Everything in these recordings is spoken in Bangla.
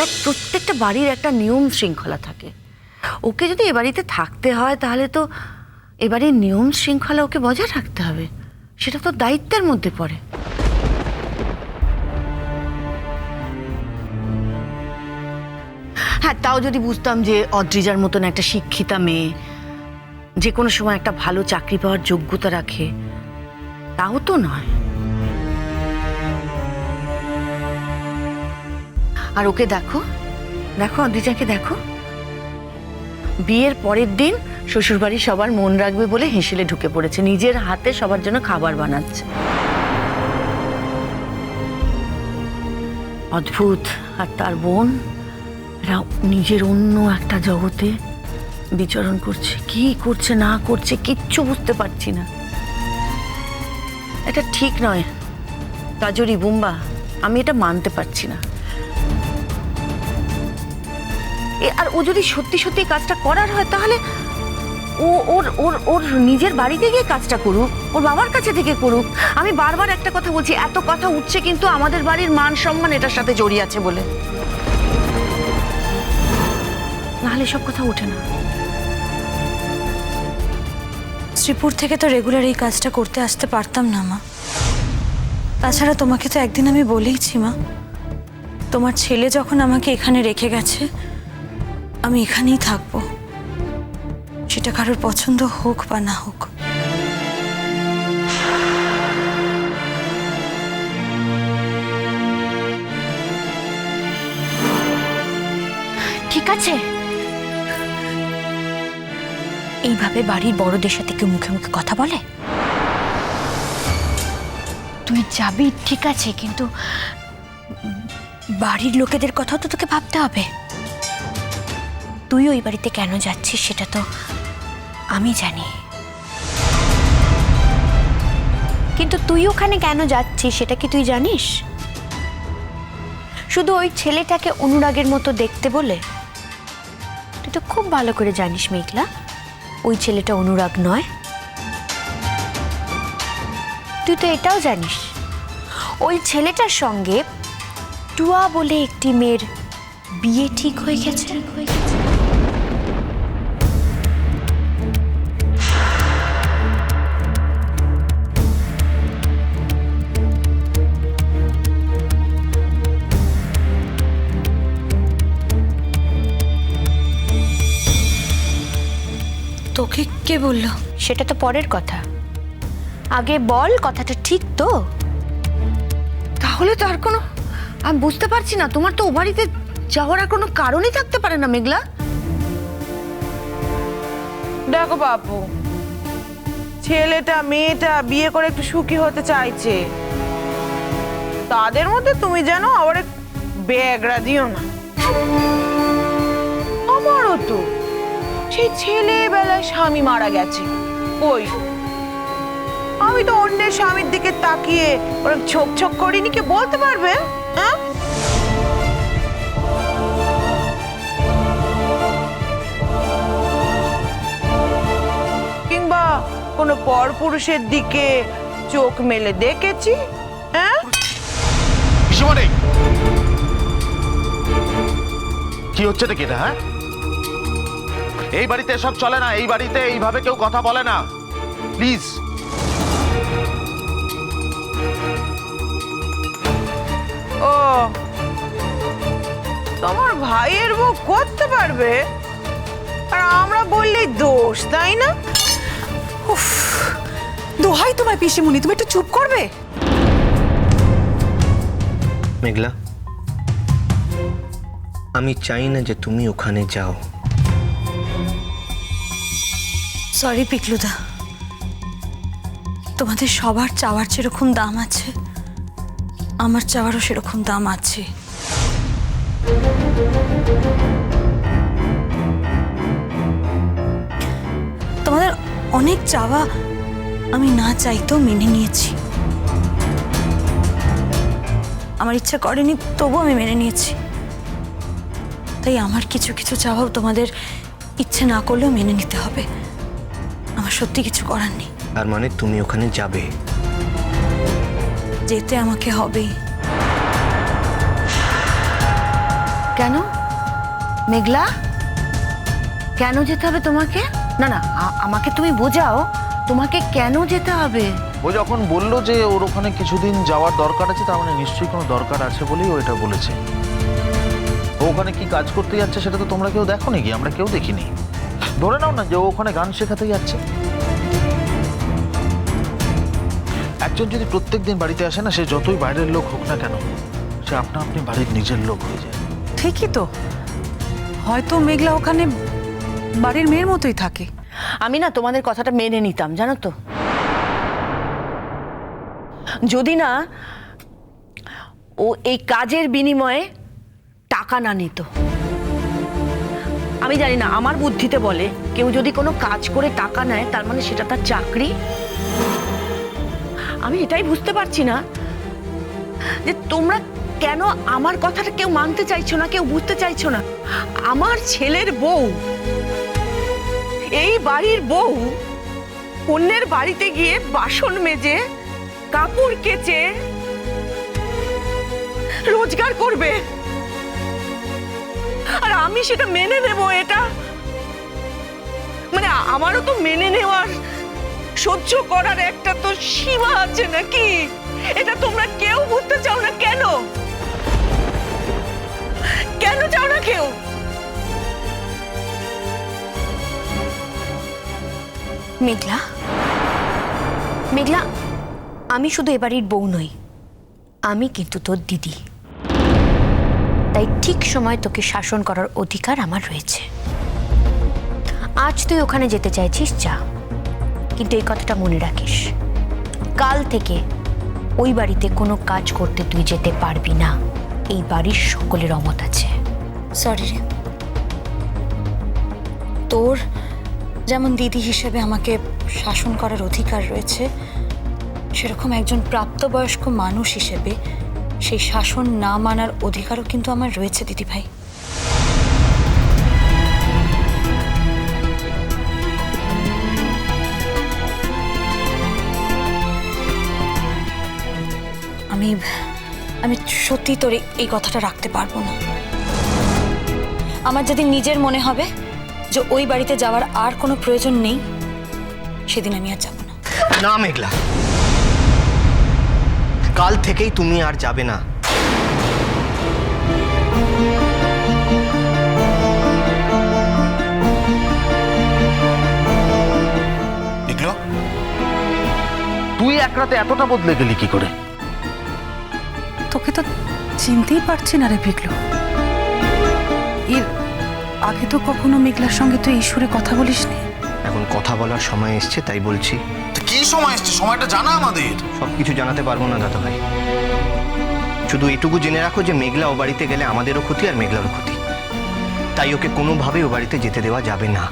দেখ, প্রত্যেকটা বাড়ির একটা নিয়ম শৃঙ্খলা থাকে। ওকে যদি এ বাড়িতে থাকতে হয় তাহলে তো এ বাড়ির নিয়ম শৃঙ্খলা ওকে বজায় রাখতে হবে, সেটা তো দায়িত্বের মধ্যে পড়ে। হ্যাঁ, তাও যদি বুঝতাম যে অদ্রিজার মতন একটা শিক্ষিতা মেয়ে যে কোনো সময় একটা ভালো চাকরি পাওয়ার যোগ্যতা রাখে, তাও তো নয়। আর ওকে দেখো, দেখো অদ্রিজাকে দেখো, বিয়ের পরের দিন শ্বশুরবাড়ির সবার মন রাখবে বলে হেসেলে ঢুকে পড়েছে, নিজের হাতে সবার জন্য খাবার বানাচ্ছে। অদ্ভুত। আর তার বোন, এরা নিজের অন্য একটা জগতে বিচরণ করছে, কি করছে না করছে কিচ্ছু বুঝতে পারছি না। এটা ঠিক নয় কাজরি, বুম্বা, আমি এটা মানতে পারছি না। আর ও যদি সত্যি সত্যি কাজটা করার হয় তাহলে ও ওর ওর ওর নিজের বাড়িতে গিয়ে কাজটা করুক, ওর বাবার কাছে থেকে করুক। আমি বারবার একটা কথা বলছি, এত কথা উঠছে কিন্তু আমাদের বাড়ির মান সম্মান এটার সাথে জড়িয়ে আছে বলে, নাহলে সব কথা ওঠে না। শ্রীপুর থেকে তো রেগুলার এই কাজটা করতে আসতে পারতাম না মা। তাছাড়া তোমাকে তো একদিন আমি বলেইছি মা, তোমার ছেলে যখন আমাকে এখানে রেখে গেছে আমি এখানেই থাকবো, সেটা কারোর পছন্দ হোক বা না হোক। ঠিক আছে, এইভাবে বাড়ির বড়দের সাথে কেউ মুখে মুখে কথা বলে? তুই যাবি ঠিক আছে, কিন্তু বাড়ির লোকেদের কথাও তো তোকে ভাবতে হবে। তুই ওই বাড়িতে কেন যাচ্ছিস সেটা তো আমি জানি, কিন্তু তুই ওখানে কেন যাচ্ছিস সেটা কি তুই জানিস? শুধু ওই ছেলেটাকে অনুরাগের মতো দেখতে বলে? তুই তো খুব ভালো করে জানিস মেঘলা, ওই ছেলেটা অনুরাগ নয়। তুই তো এটাও জানিস ওই ছেলেটার সঙ্গে টুয়া বলে একটি মেয়ের বিয়ে ঠিক হয়ে গেছে। তোকে কে বললো? সেটা তো পরের কথা, আগে বল কথাটা ঠিক তো? তাহলে তো আর কোনো, আমি বুঝতে পারছি না, তোমার তো ও বাড়িতে যাওয়ার আর কোনো কারণই থাকতে পারে না মেঘলা। দেখো বাপু, ছেলেটা মেয়েটা বিয়ে করে একটু সুখী হতে চাইছে, তাদের মধ্যে তুমি যেন আবার ব্যাগরা দিও না। আমারও তো সেই ছেলেবেলায় স্বামী মারা গেছে, ওই আমি তো অন্যের স্বামীর দিকে তাকিয়ে ওরকম ছোক ছোক করিনি, কে বলতে পারবে? হ্যাঁ, কিংবা কোনো পরপুরুষের দিকে চোখ মেলে দেখেছি? হ্যাঁ, কি হচ্ছে নাকি এটা? হ্যাঁ, এই বাড়িতে এসব চলে না, এই বাড়িতে এইভাবে কেউ কথা বলে না, প্লিজ। ও তোমার ভাইয়ের বউ করতে পারবে আর আমরা বললেই দোষ, তাই না? উফ, দোহাই তোমার পিসিমণি, তুমি একটু চুপ করবে? মেঘলা, আমি চাই না যে তুমি ওখানে যাও। সরি পিকলুদা, তোমাদের সবার চাওয়ার যেরকম দাম আছে আমার চাওয়ারও সেরকম দাম আছে। তোমাদের অনেক চাওয়া আমি না চাইতেও মেনে নিয়েছি, আমার ইচ্ছা করেনি তবু আমি মেনে নিয়েছি। তাই আমার কিছু কিছু চাওয়াও তোমাদের ইচ্ছে না করলেও মেনে নিতে হবে, আমার সত্যি কিছু করার নেই। তার মানে তুমি ওখানে যাবে? যেতে আমাকে হবেই। কেন মেঘলা, কেন যেতে হবে তোমাকে? না না, আমাকে তুমি বোঝাও, তোমাকে কেন যেতে হবে? ও যখন বললো যে ওর ওখানে কিছুদিন যাওয়ার দরকার আছে, তার মানে নিশ্চয়ই কোনো দরকার আছে বলেই ও এটা বলেছে। ও ওখানে কি কাজ করতে যাচ্ছে সেটা তো তোমরা কেউ দেখো নাকি? আমরা কেউ দেখিনি। ধরে নাও না যে ও ওখানে গান শেখাতে যাচ্ছে। একজন যদি প্রত্যেকদিন বাড়িতে আসে না, সে যতই বাইরের লোক হোক না কেন, সে আপনা আপনি বাড়ির নিজের লোক হয়ে যায়। ঠিকই তো, হয়তো মেঘলা ওখানে বাড়ির মেয়ের মতোই থাকে। আমি না তোমাদের কথাটা মেনে নিতাম, জানো তো, যদি না ও এই কাজের বিনিময়ে টাকা না নিত। আমি জানি না, আমার বুদ্ধিতে বলে কেউ যদি কোনো কাজ করে টাকা নেয় তার মানে সেটা তার চাকরি। আমি এটাই বুঝতে পারছি না যে তোমরা কেন আমার কথাটা কেউ মানতে চাইছো না, কেউ বুঝতে চাইছো না। আমার ছেলের বউ, এই বাড়ির বউ, অন্যের বাড়িতে গিয়ে বাসন মেজে কাপড় কেচে রোজগার করবে, আর আমি সেটা মেনে নেব? এটা মানে আমারও তো মেনে নেওয়ার, সহ্য করার একটা তো সীমা আছে নাকি? এটা তোমরা কেউ বুঝতে চাও না কেন? কেন চাও না কেউ? মেঘলা, মেঘলা, আমি শুধু এবাড়ির বউ নই, আমি কিন্তু তোর দিদি। তাই ঠিক সময় তোকে শাসন করার অধিকার আমার রয়েছে। আজ তুই ওখানে যেতে চাইছিস, যা, কিন্তু এই কথাটা মনে রাখিস, কাল থেকে ওই বাড়িতে কোনো কাজ করতে তুই যেতে পারবি না। এই বাড়ির সকলের অমত আছে। সরি রে, তোর যেমন দিদি হিসেবে আমাকে শাসন করার অধিকার রয়েছে, সেরকম একজন প্রাপ্তবয়স্ক মানুষ হিসেবে সেই শাসন না মানার অধিকারও কিন্তু আমার রয়েছে দিদি ভাই। আমি সত্যি তোর এই কথাটা রাখতে পারবো না। আমার যেদিন নিজের মনে হবে যে ওই বাড়িতে যাওয়ার আর কোনো প্রয়োজন নেই, সেদিন আমি আর যাব না। না মেঘলা, কাল থেকেই তুমি আর যাবে না। দেখলো, তুই এক রাতে এতটা বদলে গেলি কি করে? তোকে তো চিনতেই পারছি না রে পিকলু। এর আগে তো কখনো মেঘলার সঙ্গে তুই এই সুরে কথা বলিসনি। এখন কথা বলার সময় এসছে, তাই বলছি। কি সময় এসছে? সময়টা জানা আমাদের। সবকিছু জানাতে পারবো না দাদা ভাই, শুধু এটুকু জেনে রাখো যে মেঘলা ও বাড়িতে গেলে আমাদেরও ক্ষতি আর মেঘলারও ক্ষতি। তাই ওকে কোনোভাবেই ও বাড়িতে যেতে দেওয়া যাবে না।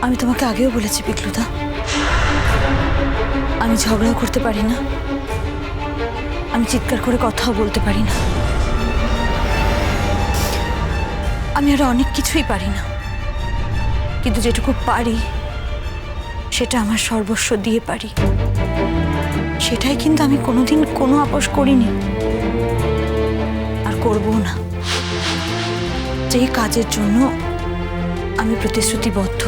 আমি তোমাকে আগেও বলেছি পিকলুদা, আমি ঝগড়াও করতে পারি না, আমি চিৎকার করে কথাও বলতে পারি না, আমি আরো অনেক কিছুই পারি না, কিন্তু যেটুকু পারি সেটা আমার সর্বস্ব দিয়ে পারি। সেটাই কিন্তু আমি কোনোদিন কোনো আপোষ করিনি আর করবো না। যে কাজের জন্য আমি প্রতিশ্রুতিবদ্ধ,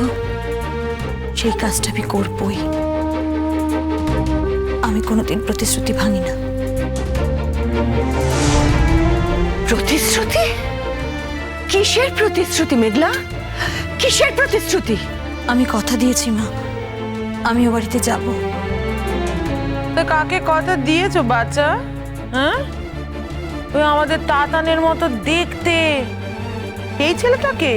সেই কাজটা আমি করবই। আমি কোনোদিন প্রতিশ্রুতি ভাঙি না। প্রতিশ্রুতি? কিসের প্রতিশ্রুতি মেঘলা? কিসের প্রতিশ্রুতি? আমি কথা দিয়েছি মা, আমি ও বাড়িতে যাব। তো কাকে কথা দিয়েছো বাচ্চা? হ্যাঁ, ওই আমাদের তাতানের মতো দেখতে এই ছেলেটাকে?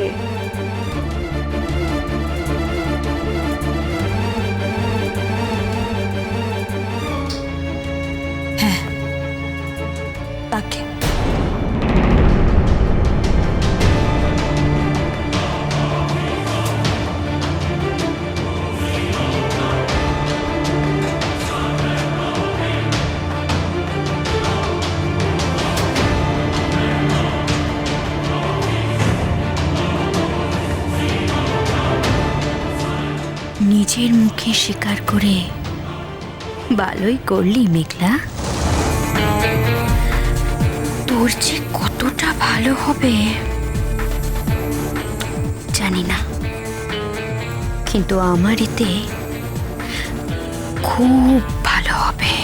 হ্যাঁ, তাকে। নিজের মুখে স্বীকার করে ভালোই করলি মেঘলা। তোর যে কতটা ভালো হবে জানি না, কিন্তু আমার এতে খুব ভালো হবে।